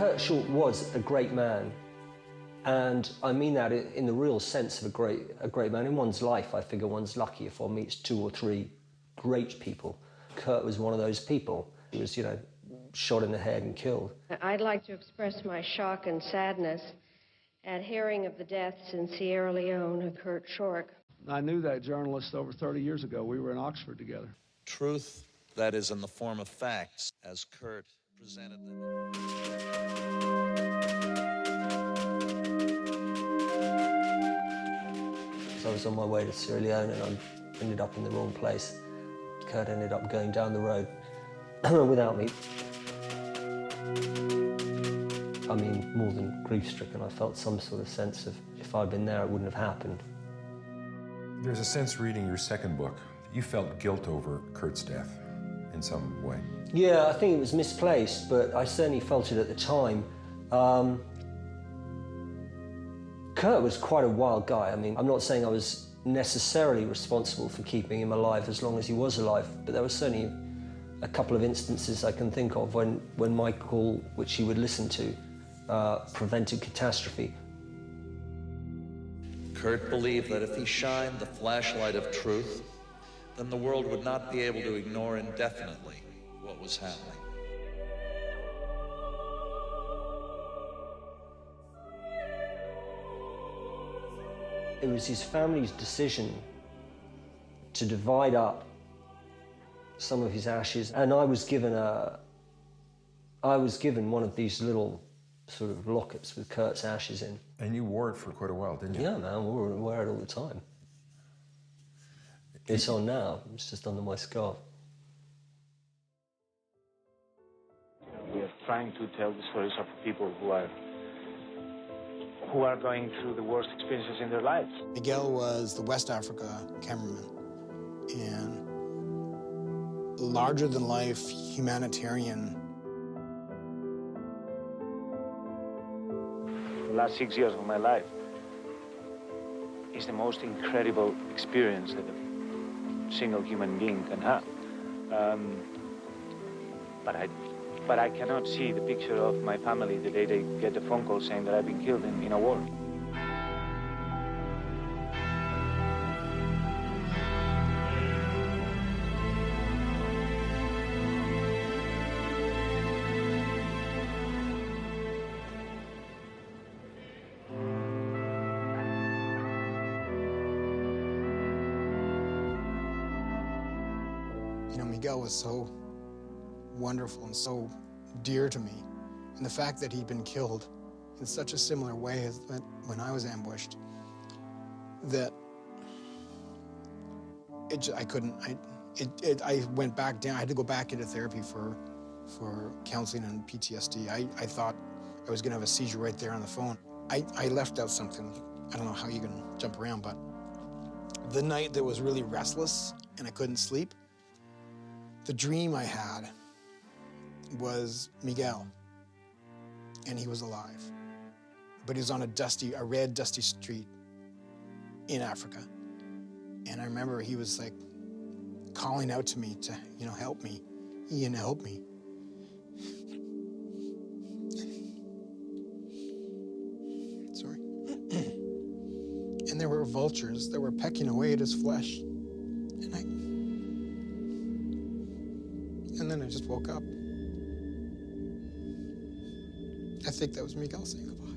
Kurt Short was a great man, and I mean that in the real sense of a great man. In one's life, I figure one's lucky if one meets 2 or 3 great people. Kurt was one of those people. He was, you know, shot in the head and killed. I'd like to express my shock and sadness at hearing of the deaths in Sierra Leone of Kurt Short. I knew that journalist over 30 years ago. We were in Oxford together. Truth, that is in the form of facts, as Kurt presented them. So I was on my way to Sierra Leone and I ended up in the wrong place. Kurt ended up going down the road without me. I mean, more than grief-stricken, I felt some sort of sense of if I'd been there, it wouldn't have happened. There's a sense reading your second book, you felt guilt over Kurt's death in some way. Yeah, I think it was misplaced, but I certainly felt it at the time. Kurt was quite a wild guy. I mean, I'm not saying I was necessarily responsible for keeping him alive as long as he was alive, but there were certainly a couple of instances I can think of when Michael, which he would listen to, prevented catastrophe. Kurt believed that if he shined the flashlight of truth, then the world would not be able to ignore indefinitely what was happening. It was his family's decision to divide up some of his ashes, and I was given one of these little sort of lockets with Kurt's ashes in. And you wore it for quite a while, didn't you? Yeah, man, we wear it all the time. It's on now, it's just under my scarf. We are trying to tell the stories of people who are going through the worst experiences in their lives. Miguel was the West Africa cameraman, and larger-than-life humanitarian. The last 6 years of my life is the most incredible experience that a single human being can have. But I cannot see the picture of my family the day they get the phone call saying that I've been killed in a war. You know, Miguel was so wonderful and so dear to me. And the fact that he'd been killed in such a similar way as that when I was ambushed, that I went back down. I had to go back into therapy for counseling and PTSD. I thought I was gonna have a seizure right there on the phone. I left out something. I don't know how you can jump around, but the night that was really restless and I couldn't sleep, the dream I had was Miguel, and he was alive. But he was on a red, dusty street in Africa. And I remember he was like calling out to me to, you know, help me. Ian, help me. Sorry. And there were vultures that were pecking away at his flesh. And then I just woke up. I think that was Miguel saying goodbye.